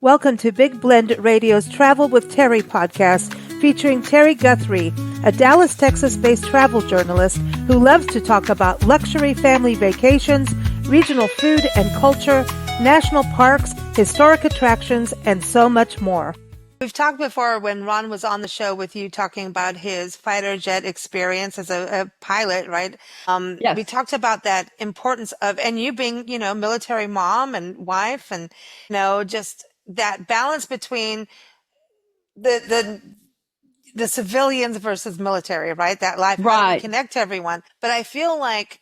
Welcome to Big Blend Radio's Travel with Terri podcast, featuring Terri Guthrie, a Dallas, Texas-based travel journalist who loves to talk about luxury family vacations, regional food and culture, national parks, historic attractions, and so much more. We've talked before when Ron was on the show with you talking about his fighter jet experience as a pilot, right? Yes. We talked about that importance of, and you being, military mom and wife and, just that balance between the civilians versus military, right? That life, how do we Right. connect to everyone? But I feel like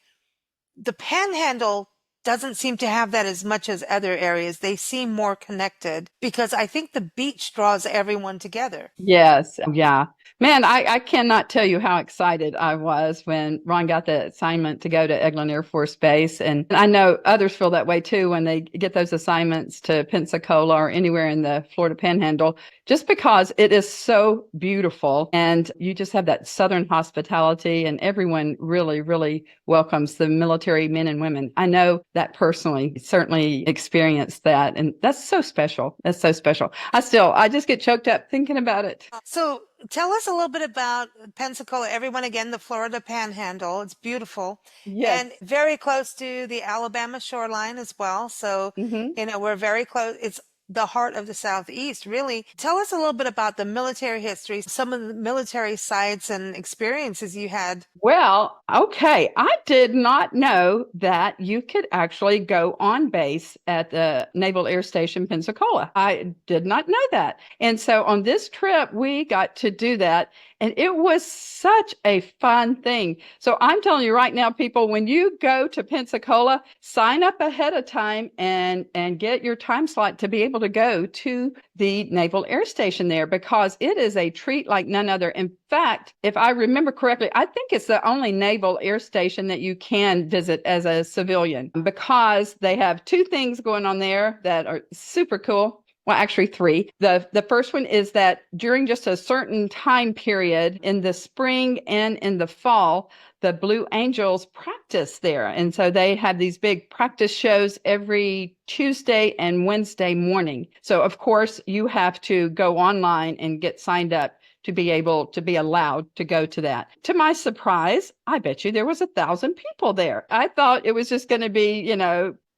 the Panhandle doesn't seem to have that as much as other areas. They seem more connected because I think the beach draws everyone together. Yes. Yeah. Man, I cannot tell you how excited I was when Ron got the assignment to go to Eglin Air Force Base. And I know others feel that way too when they get those assignments to Pensacola or anywhere in the Florida Panhandle, just because it is so beautiful and you just have that Southern hospitality and everyone really, really welcomes the military men and women. I know that personally, certainly experienced that. And that's so special. That's so special. I just get choked up thinking about it. So tell us a little bit about Pensacola. Everyone, again, the Florida Panhandle. It's beautiful Yes. and very close to the Alabama shoreline as well. So, Hmm. we're very close. It's the heart of the Southeast, really. Tell us a little bit about the military history, some of the military sites and experiences you had. Well, okay. I did not know that you could actually go on base at the Naval Air Station Pensacola. I did not know that. And so on this trip, we got to do that. And it was such a fun thing. So I'm telling you right now, people, when you go to Pensacola, sign up ahead of time and get your time slot to be able to go to the Naval Air Station there because it is a treat like none other. In fact, if I remember correctly, I think it's the only naval air station that you can visit as a civilian because they have two things going on there that are super cool. Well, actually three. The first one is that during just a certain time period in the spring and in the fall, the Blue Angels practice there. And so they have these big practice shows every Tuesday and Wednesday morning. So of course you have to go online and get signed up to be able to be allowed to go to that. To my surprise, I bet you there was 1,000 people there. I thought it was just going to be,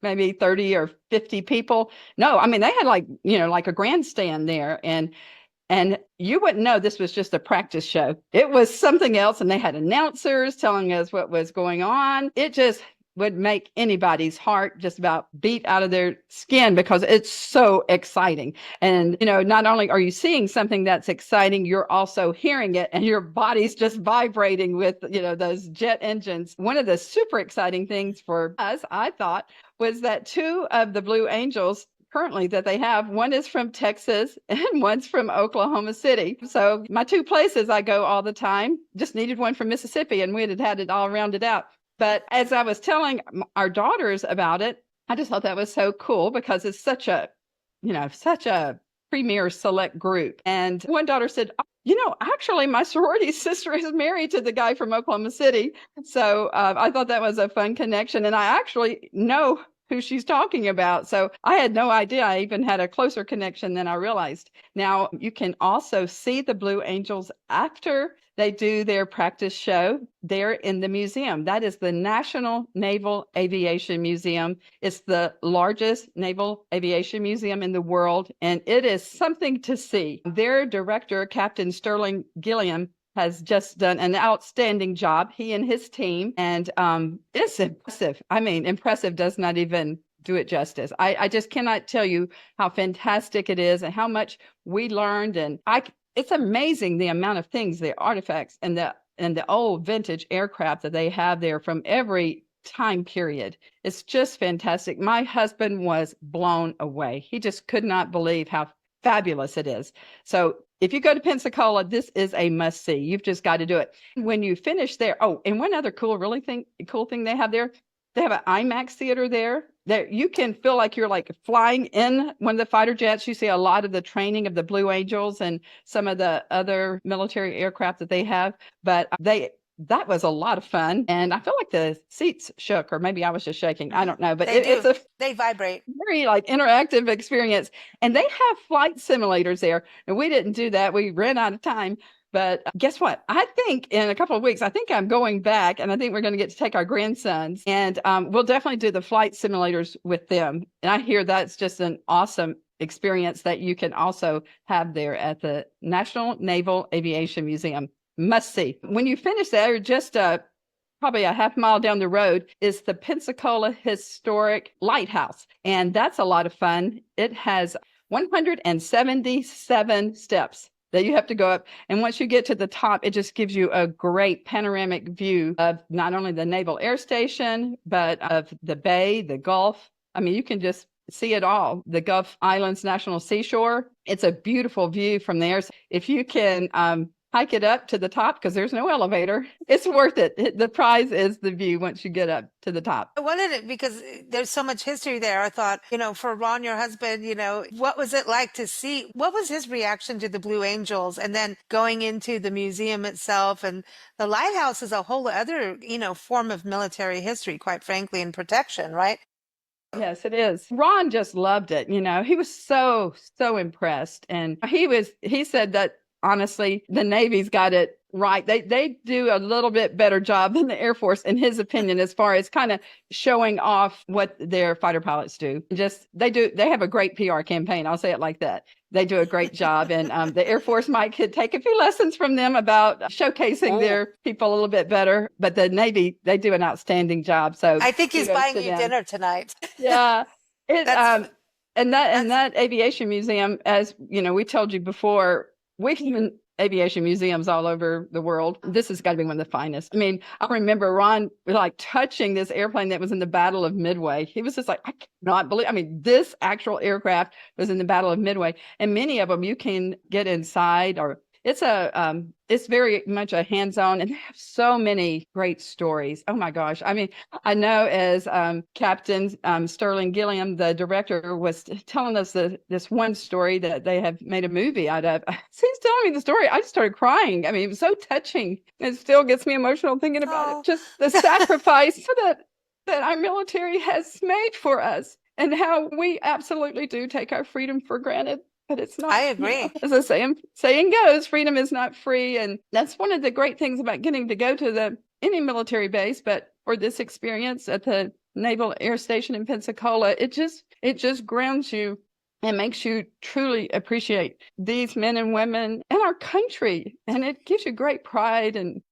maybe 30 or 50 people. No, I mean, they had like a grandstand there and you wouldn't know this was just a practice show. It was something else. And they had announcers telling us what was going on. It just would make anybody's heart just about beat out of their skin because it's so exciting. And, not only are you seeing something that's exciting, you're also hearing it and your body's just vibrating with, those jet engines. One of the super exciting things for us, I thought, was that two of the Blue Angels currently that they have, one is from Texas and one's from Oklahoma City. So my two places I go all the time, just needed one from Mississippi and we had it all rounded out. But as I was telling our daughters about it, I just thought that was so cool because it's such a premier select group. And one daughter said, actually, my sorority sister is married to the guy from Oklahoma City. So I thought that was a fun connection. And I actually know who she's talking about. So I had no idea I even had a closer connection than I realized. Now, you can also see the Blue Angels after they do their practice show there in the museum. That is the National Naval Aviation Museum. It's the largest naval aviation museum in the world, and it is something to see. Their director, Captain Sterling Gilliam, has just done an outstanding job, he and his team, and it's impressive. I mean, impressive does not even do it justice. I just cannot tell you how fantastic it is and how much we learned. And it's amazing the amount of things, the artifacts and the old vintage aircraft that they have there from every time period. It's just fantastic. My husband was blown away. He just could not believe how fabulous it is. So if you go to Pensacola, this is a must see. You've just got to do it. When you finish there, oh, and one other cool thing they have there, they have an IMAX theater there that you can feel like you're like flying in one of the fighter jets. You see a lot of the training of the Blue Angels and some of the other military aircraft that they have, but they that was a lot of fun. And I feel like the seats shook, or maybe I was just shaking. I don't know, but they vibrate. Very like interactive experience. And they have flight simulators there. And we didn't do that. We ran out of time. But guess what? I think in a couple of weeks, I think I'm going back, and I think we're going to get to take our grandsons, and we'll definitely do the flight simulators with them. And I hear that's just an awesome experience that you can also have there at the National Naval Aviation Museum. Must see. When you finish there, just probably a half mile down the road is the Pensacola Historic Lighthouse. And that's a lot of fun. It has 177 steps that you have to go up. And once you get to the top, it just gives you a great panoramic view of not only the Naval Air Station, but of the bay, the Gulf. I mean, you can just see it all. The Gulf Islands National Seashore. It's a beautiful view from there. So if you can hike it up to the top, because there's no elevator, it's worth it. The prize is the view once you get up to the top. I wanted it because there's so much history there. I thought, for Ron, your husband, what was it like to see? What was his reaction to the Blue Angels? And then going into the museum itself, and the lighthouse is a whole other, form of military history, quite frankly, and protection, right? Yes, it is. Ron just loved it. He was so impressed. And he said that honestly, the Navy's got it right. They do a little bit better job than the Air Force, in his opinion, as far as kind of showing off what their fighter pilots do. They have a great PR campaign. I'll say it like that. They do a great job. And the Air Force could take a few lessons from them about showcasing their people a little bit better. But the Navy, they do an outstanding job. So I think he's buying you dinner tonight. Yeah. And that aviation museum, as we told you before, we can aviation museums all over the world. This has got to be one of the finest. I mean, I remember Ron touching this airplane that was in the Battle of Midway. He was just like, I cannot believe, this actual aircraft was in the Battle of Midway. And many of them you can get inside, or it's very much a hands-on, and they have so many great stories. Oh my gosh. I know as Captain Sterling Gilliam, the director, was telling us this one story that they have made a movie out of. He's telling me the story, I just started crying. It was so touching. It still gets me emotional thinking about it. Just the sacrifice that our military has made for us, and how we absolutely do take our freedom for granted. But it's not. I agree. As the saying goes, freedom is not free. And that's one of the great things about getting to go to any military base, but for this experience at the Naval Air Station in Pensacola, it just grounds you and makes you truly appreciate these men and women and our country. And it gives you great pride and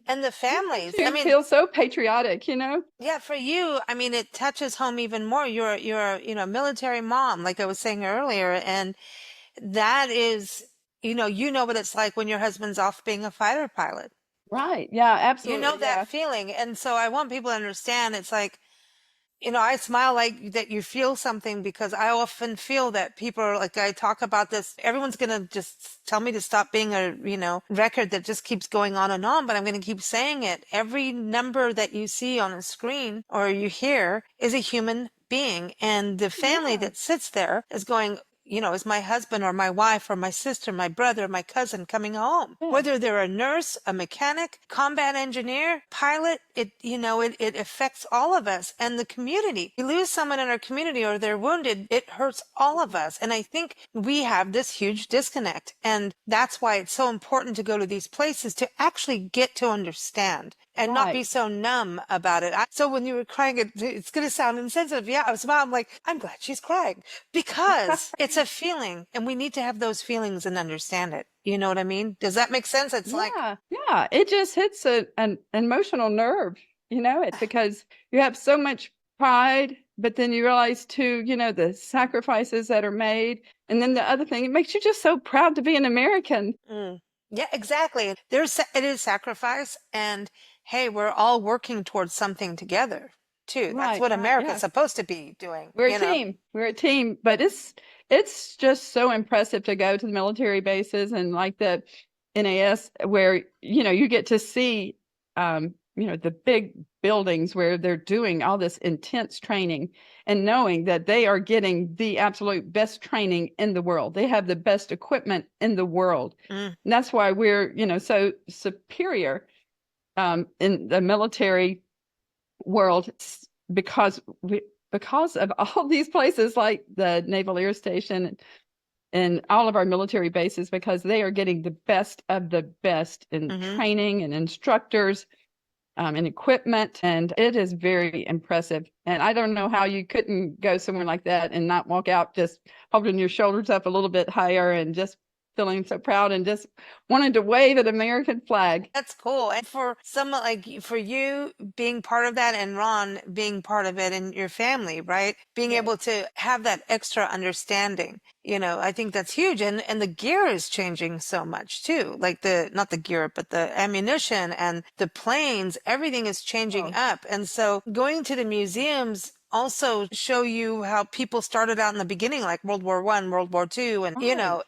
the families. Feel so patriotic, Yeah, for you, it touches home even more. You're a military mom, like I was saying earlier, and that is, what it's like when your husband's off being a fighter pilot. Right. Yeah, absolutely. You know that feeling. And so I want people to understand, it's like, I smile like that you feel something, because I often feel that people are like, I talk about this, everyone's going to just tell me to stop being a, record that just keeps going on, but I'm going to keep saying it. Every number that you see on a screen or you hear is a human being. And the family that sits there is going, is my husband or my wife or my sister, my brother, my cousin coming home? Yeah. Whether they're a nurse, a mechanic, combat engineer, pilot, it affects all of us and the community. We lose someone in our community or they're wounded, it hurts all of us. And I think we have this huge disconnect. And that's why it's so important to go to these places to actually get to understand and not be so numb about it. So when you were crying, it's going to sound insensitive. Yeah, I was smiling. I'm like, I'm glad she's crying, because it's a feeling, and we need to have those feelings and understand it. You know what I mean? Does that make sense? It's it just hits an emotional nerve, it's because you have so much pride, but then you realize too, the sacrifices that are made. And then the other thing, it makes you just so proud to be an American. Yeah, exactly. It is sacrifice, and hey, we're all working towards something together too. That's what America's supposed to be doing. We're a team. We're a team, but it's just so impressive to go to the military bases and like the NAS, where you get to see the big buildings where they're doing all this intense training, and knowing that they are getting the absolute best training in the world. They have the best equipment in the world. And that's why we're so superior in the military world because of all these places like the Naval Air Station and all of our military bases, because they are getting the best of the best in training and instructors and equipment. And it is very impressive. And I don't know how you couldn't go somewhere like that and not walk out just holding your shoulders up a little bit higher and just feeling so proud and just wanted to wave an American flag. That's cool. And for someone like for you being part of that and Ron being part of it and your family, right? Being able to have that extra understanding, I think that's huge. And the gear is changing so much too. Like not the gear, but the ammunition and the planes, everything is changing up. And so going to the museums also show you how people started out in the beginning, like World War I, World War II, and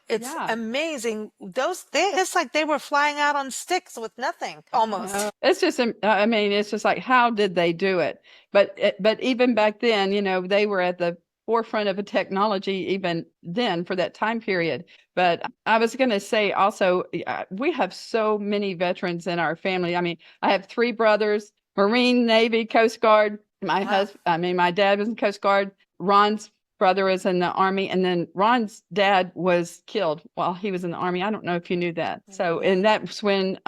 it's amazing. It's like they were flying out on sticks with nothing almost. It's just, I mean, it's just like, how did they do it? But even back then, they were at the forefront of a technology even then for that time period. But I was going to say also, we have so many veterans in our family. I mean, I have 3 brothers, Marine, Navy, Coast Guard. My dad was in Coast Guard. Ron's brother is in the Army, and then Ron's dad was killed while he was in the Army. I don't know if you knew that. So, and that's when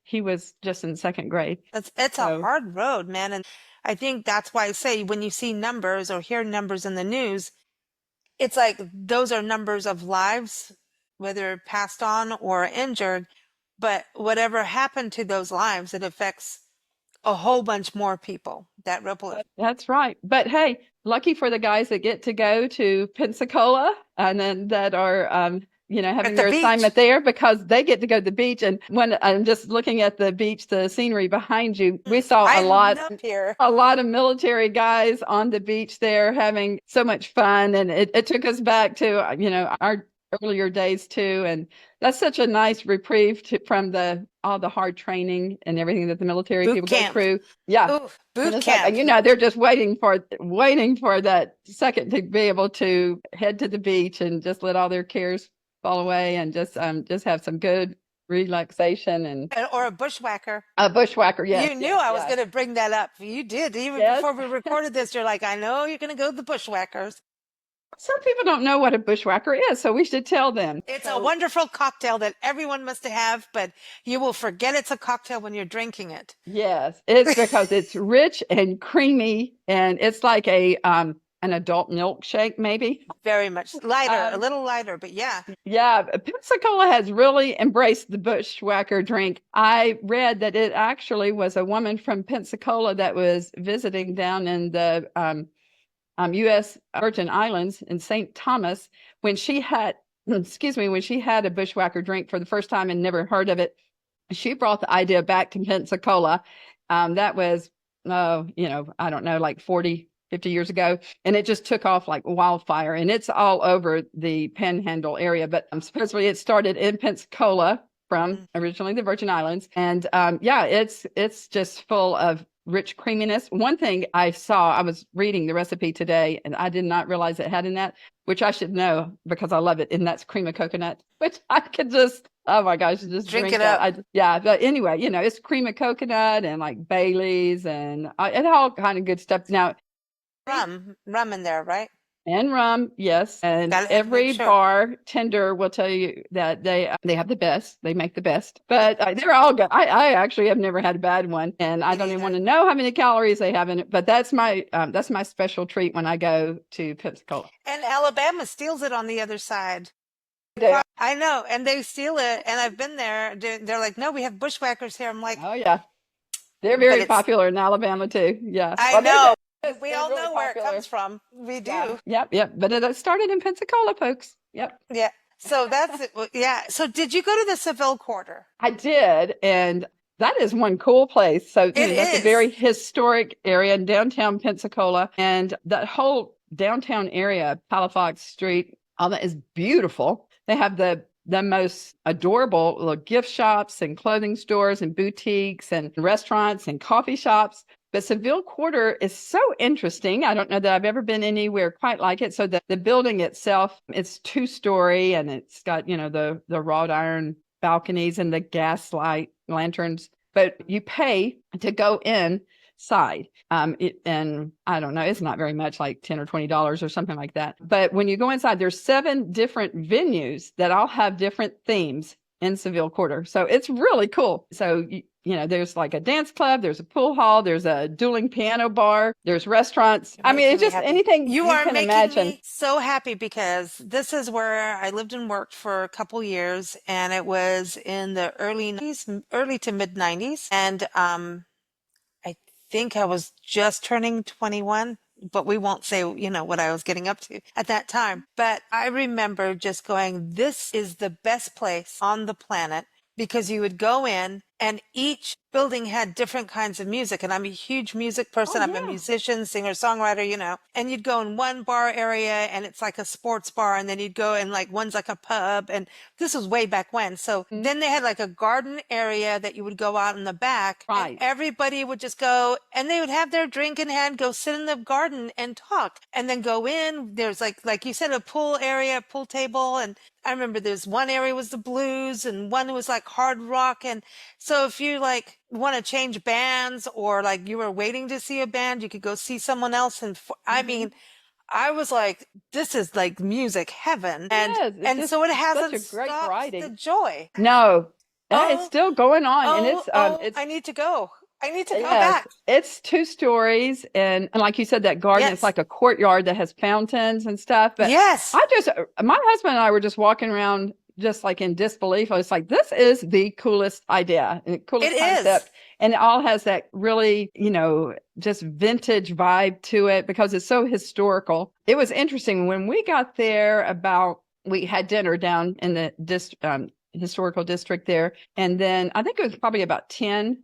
he was just in 2nd grade. It's a hard road, man. And I think that's why I say when you see numbers or hear numbers in the news, it's like those are numbers of lives, whether passed on or injured. But whatever happened to those lives, it affects a whole bunch more people. That ripple effect. That's right. But hey, lucky for the guys that get to go to Pensacola and then that are having their assignment there, because they get to go to the beach. And when I'm just looking at the beach, the scenery behind you, we saw a lot of military guys on the beach there having so much fun. And it took us back to our earlier days too. And that's such a nice reprieve from all the hard training and everything that the military people go through. Yeah. Ooh, boot camp. Like, they're just waiting for that second to be able to head to the beach and just let all their cares fall away and just have some good relaxation or a bushwhacker. A bushwhacker, yes. You knew I was going to bring that up. You did. Even before we recorded this, you're like, I know you're going to go to the bushwhackers. Some people don't know what a bushwhacker is, so we should tell them. It's a wonderful cocktail that everyone must have, but you will forget it's a cocktail when you're drinking it. Yes, it's because it's rich and creamy, and it's like an adult milkshake, maybe. Very much lighter, a little lighter, but yeah. Yeah, Pensacola has really embraced the bushwhacker drink. I read that it actually was a woman from Pensacola that was visiting down in the U.S. Virgin Islands in St. Thomas when she had a bushwhacker drink for the first time and never heard of it. She brought the idea back to Pensacola. That was, I don't know, like 40, 50 years ago. And it just took off like wildfire. And it's all over the Panhandle area. But supposedly it started in Pensacola from originally the Virgin Islands. And it's just full of rich creaminess. One thing I was reading the recipe today, and I did not realize it had in that, which I should know because I love it, and that's cream of coconut, which I could just, oh my gosh, just drink it up. But anyway, it's cream of coconut and like Bailey's and all kind of good stuff. Now, rum in there, right? And rum, yes. And every bartender will tell you that they have the best. They make the best. But they're all good. I actually have never had a bad one. And I don't even want to know how many calories they have in it. But that's my special treat when I go to Pensacola. And Alabama steals it on the other side. I know. And they steal it. And I've been there. They're like, no, we have bushwhackers here. I'm like, oh, yeah. They're very popular in Alabama, too. Yeah. I know. We all know where it comes from. We do. Yep. But it started in Pensacola, folks. Yep. Yeah. So that's it. Yeah. So did you go to the Seville Quarter? I did. And that is one cool place. So that's a very historic area in downtown Pensacola. And that whole downtown area, Palafox Street, all that is beautiful. They have the most adorable little gift shops and clothing stores and boutiques and restaurants and coffee shops. But Seville Quarter is so interesting. I don't know that I've ever been anywhere quite like it. So the building itself, it's 2-story, and it's got, the wrought iron balconies and the gaslight lanterns but you pay to go inside. And I don't know, it's not very much, like $10 or $20 or something like that. But when you go inside, there's 7 different venues that all have different themes in Seville Quarter. So it's really cool. So, there's like a dance club, there's a pool hall, there's a dueling piano bar, there's restaurants. I mean, it's just anything you are can making imagine. Me so happy, because this is where I lived and worked for a couple years, and it was in the early 90s, early to mid 90s. And I think I was just turning 21, but we won't say, what I was getting up to at that time. But I remember just going, this is the best place on the planet, because you would go in and each building had different kinds of music. And I'm a huge music person. I'm a musician, singer, songwriter, and you'd go in one bar area and it's like a sports bar. And then you'd go in like one's like a pub. And this was way back when. So then they had like a garden area that you would go out in the back. Right. And everybody would just go and they would have their drink in hand, go sit in the garden and talk, and then go in. There's like you said, a pool area, pool table. And I remember there's one area was the blues and one was like hard rock. And so if you like want to change bands, or like you were waiting to see a band, you could go see someone else. And I mean, I was like, this is like music heaven. And so it hasn't stopped the joy. No, it's still going on. And it's I need to go. I need to go back. It's 2 stories. And like you said, that garden, it's like a courtyard that has fountains and stuff. But my husband and I were just walking around just like in disbelief. I was like, this is the coolest idea and coolest concept. And it all has that really, just vintage vibe to it, because it's so historical. It was interesting when we got there. We had dinner down in the historical district there. And then I think it was probably about 10,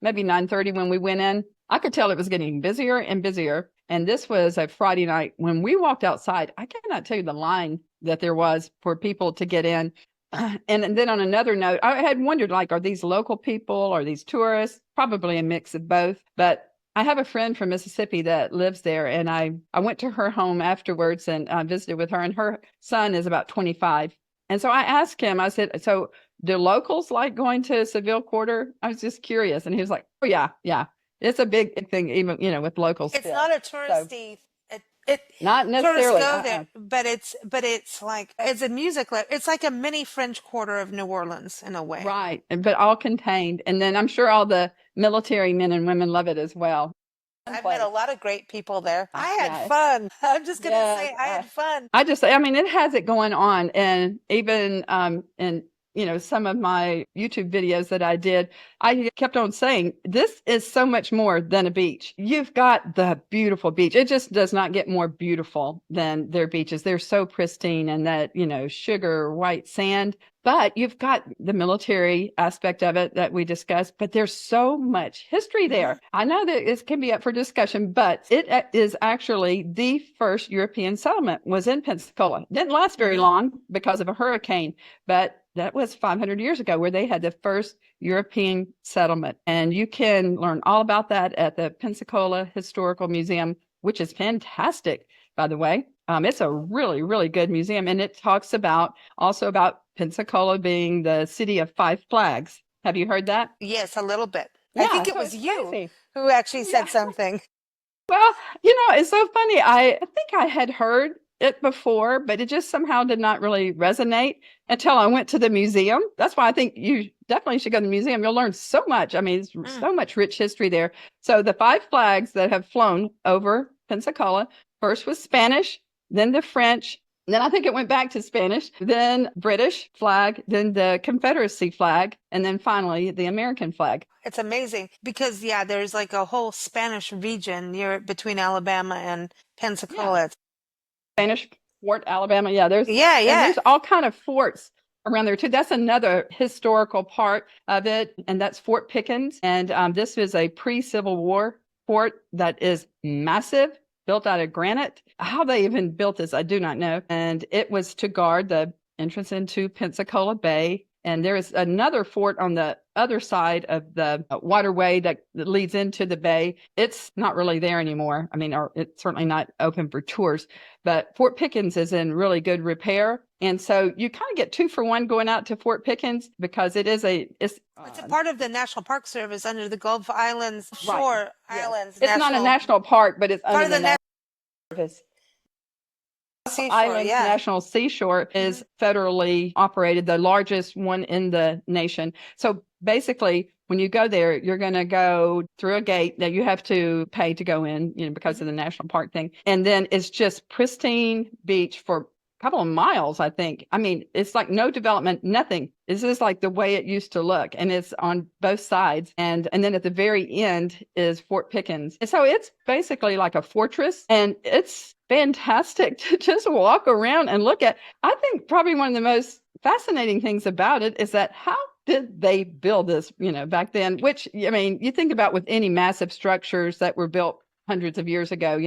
maybe 9:30 when we went in. I could tell it was getting busier and busier. And this was a Friday night. When we walked outside, I cannot tell you the line that there was for people to get in. And then on another note, I had wondered, like, are these local people? Are these tourists? Probably a mix of both. But I have a friend from Mississippi that lives there. And I went to her home afterwards and visited with her. And her son is about 25. And so I asked him, I said, so do locals like going to Seville Quarter? I was just curious. And he was like, oh, yeah. It's a big thing, even, with locals. It's not a touristy. Not necessarily. Tourists go there, but it's like, it's a music. It's like a mini French Quarter of New Orleans in a way. Right. But all contained. And then I'm sure all the military men and women love it as well. I've met a lot of great people there. I had fun. I'm just going to say I had fun. It has it going on. And even in some of my YouTube videos that I did, I kept on saying, this is so much more than a beach. You've got the beautiful beach. It just does not get more beautiful than their beaches. They're so pristine, and that, sugar white sand. But you've got the military aspect of it that we discussed, but there's so much history there. I know that it can be up for discussion, but it is actually the first European settlement was in Pensacola. It didn't last very long because of a hurricane, but that was 500 years ago where they had the first European settlement. And you can learn all about that at the Pensacola Historical Museum, which is fantastic, by the way. It's a really, really good museum. And it talks also about Pensacola being the city of 5 flags. Have you heard that? Yes, a little bit. I think it was you who actually said something. Well, it's so funny. I think I had heard it before, but it just somehow did not really resonate until I went to the museum. That's why I think you definitely should go to the museum. You'll learn so much. I mean, it's so much rich history there. So the 5 flags that have flown over Pensacola, first was Spanish, then the French, then I think it went back to Spanish, then British flag, then the Confederacy flag, and then finally the American flag. It's amazing because, there's like a whole Spanish region between Alabama and Pensacola. Spanish Fort, Alabama. Yeah, there's all kind of forts around there too. That's another historical part of it, and that's Fort Pickens. And this is a pre-Civil War fort that is massive, built out of granite. How they even built this, I do not know. And it was to guard the entrance into Pensacola Bay. And there is another fort on the other side of the waterway that leads into the bay. It's not really there anymore. I mean, or it's certainly not open for tours, but Fort Pickens is in really good repair. And so you kind of get 2 for 1 going out to Fort Pickens, because it's a part of the National Park Service under the Gulf Islands Shore Islands. It's not a national park, but it's part under of the National Service. Seashore, Islands National Seashore is federally operated, the largest one in the nation. So basically, when you go there, you're going to go through a gate that you have to pay to go in, because of the national park thing. And then it's just pristine beach for a couple of miles, I think. I mean, it's like no development, nothing. This is like the way it used to look, and it's on both sides. And then at the very end is Fort Pickens. And so it's basically like a fortress, and it's fantastic to just walk around and look at. I think probably one of the most fascinating things about it is that how did they build this, back then? Which, I mean, you think about with any massive structures that were built hundreds of years ago.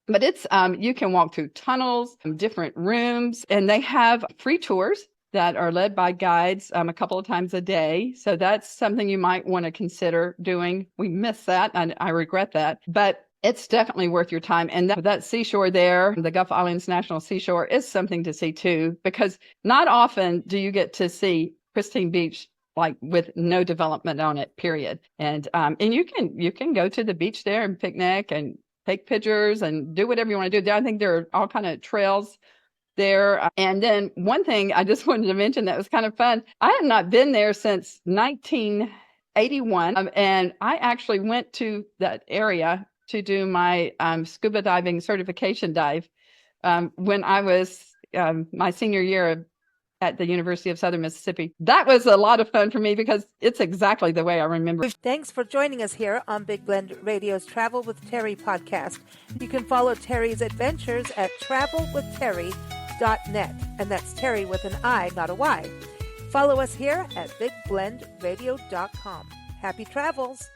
But it's you can walk through tunnels, different rooms, and they have free tours that are led by guides a couple of times a day. So that's something you might want to consider doing. We miss that, and I regret that. But it's definitely worth your time. And that seashore there, the Gulf Islands National Seashore, is something to see too, because not often do you get to see pristine beach like with no development on it, period. And you can go to the beach there and picnic and take pictures and do whatever you want to do. I think there are all kind of trails there. And then one thing I just wanted to mention that was kind of fun. I have not been there since 1981. And I actually went to that area to do my scuba diving certification dive when I was my senior year at the University of Southern Mississippi. That was a lot of fun for me because it's exactly the way I remember. Thanks for joining us here on Big Blend Radio's Travel with Terri podcast. You can follow Terri's adventures at travelwithterri.net, and that's Terri with an I, not a Y. Follow us here at bigblendradio.com. Happy travels!